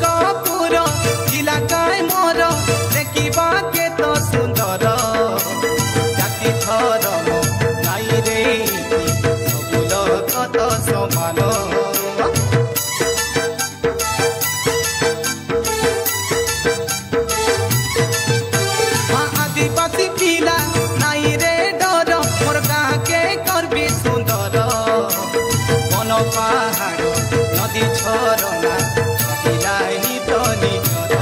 ସମ୍ବଲପୁର ଜିଲ୍ଲା କାଏ ମୋର ଦେଖିବା କେତେ ସୁନ୍ଦର ଜାତି ଧର୍ମ ନାଇଁ ରେ ସବୁ ଲୋକ ତ ସମାନ आदिवासी पिला नाई रे डर मोर गाँ के करबी सुंदर वन पहाड़ नदी झरना तो निजर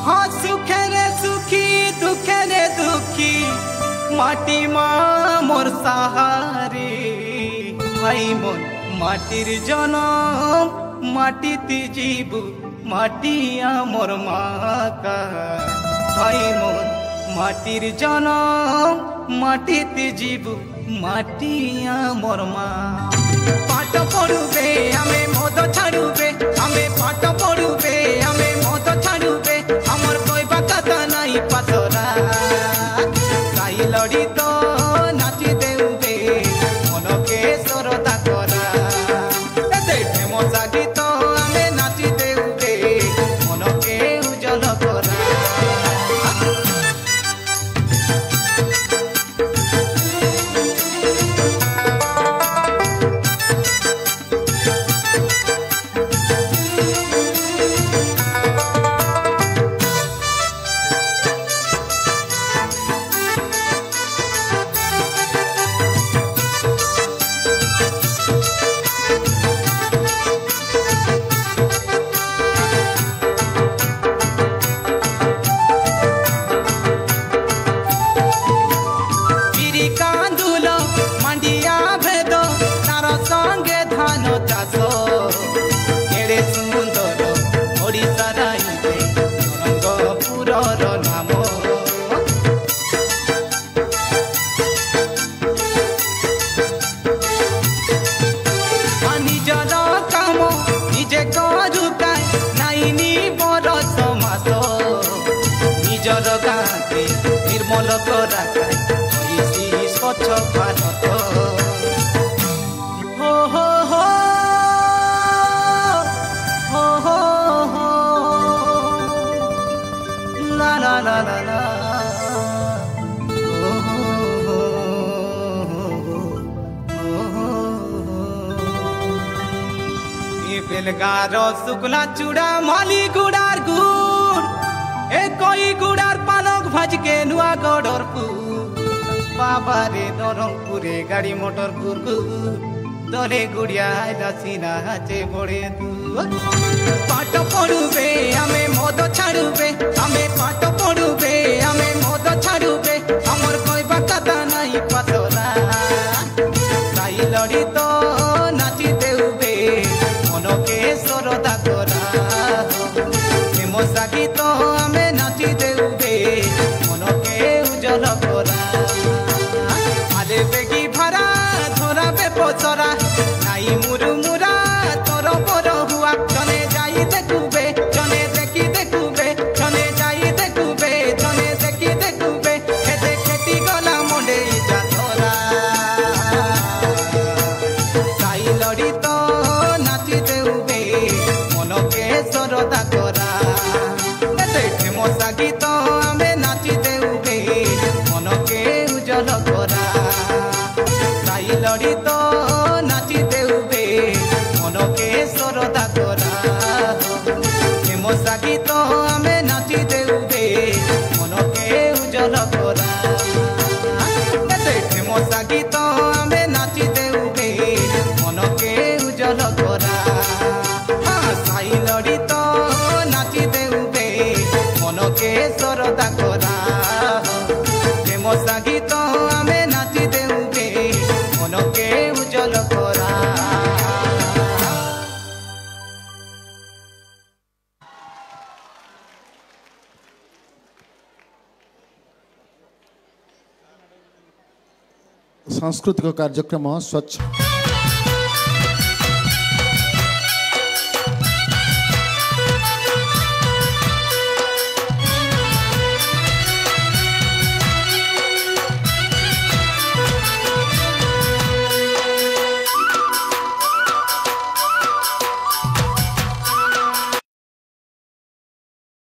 हाँ सुखे रे सुखी दुखे रे दुखी माटी माँ मोर सहारे भाई मोर माटिर जनम माटी ती जीबू माटिया मोर माँ का भाई मोर माटिर जनम माटी ती जीबू माटिया मोर माँ पाठ पढ़ुबे आमे मद छाड़ुबे आमे पाठ पढ़ुबे आमे मद छाड़ुबे हमर कहबा कथा नाई पासरा साई लड़ी तो नाची देउबे मन के सरदा करा एते फेमस गीत आमे नाची देउबे मन के उजल करा निर्मल स्वच्छ भारत हो हो हो हो हो हो ला ला ला ला ला हो हो हो हो ये बेलगार शुक्ला चूड़ा माली गुड़ार गुड़ ए कोई गुड़ार पालक भाज के नुआ गड़रपुर बाबा रे नरंगपुरे गाड़ी मोटर गुरगुर दले गुड़िया सीना हाचे बड़े दूर पाठ पढ़ुबे आमे मद छाड़ुबे आमे पाठ पढ़ुबे आमे मद छाड़ुबे हमर कहबा कथा नाई पासरा साई लड़ी तो नाची देउबे मन के सरदा करा फेमस गीत आमे नाची देउबे मन के उजल करा आले बेगी भरा धरा बे पचरा नाई मुरु मुरा तोर पर हुआ जने जाई देखुबे जने देखी देखुबे जने जाई देखुबे जने देखी देखुबे खेते खेती गला मंडे जा धरा साई लड़ी तो नाची देउबे मन के सरदा करा एते फेमस गीत आमे नाची देउबे मन के उजल करा साई लड़ी तो नाची देउबे मन के सरदा करा फेमस गीत आमे नाची देउबे मन के उजल करा एते फेमस गीत आमे नाची देउबे मन के उजल करा हाँ साई लड़ी तो नाची देउबे मन के सरदा करा फेमस गीत आमे नाची देउबे मन के उजल करा। सांस्कृतिक कार्यक्रम स्वच्छ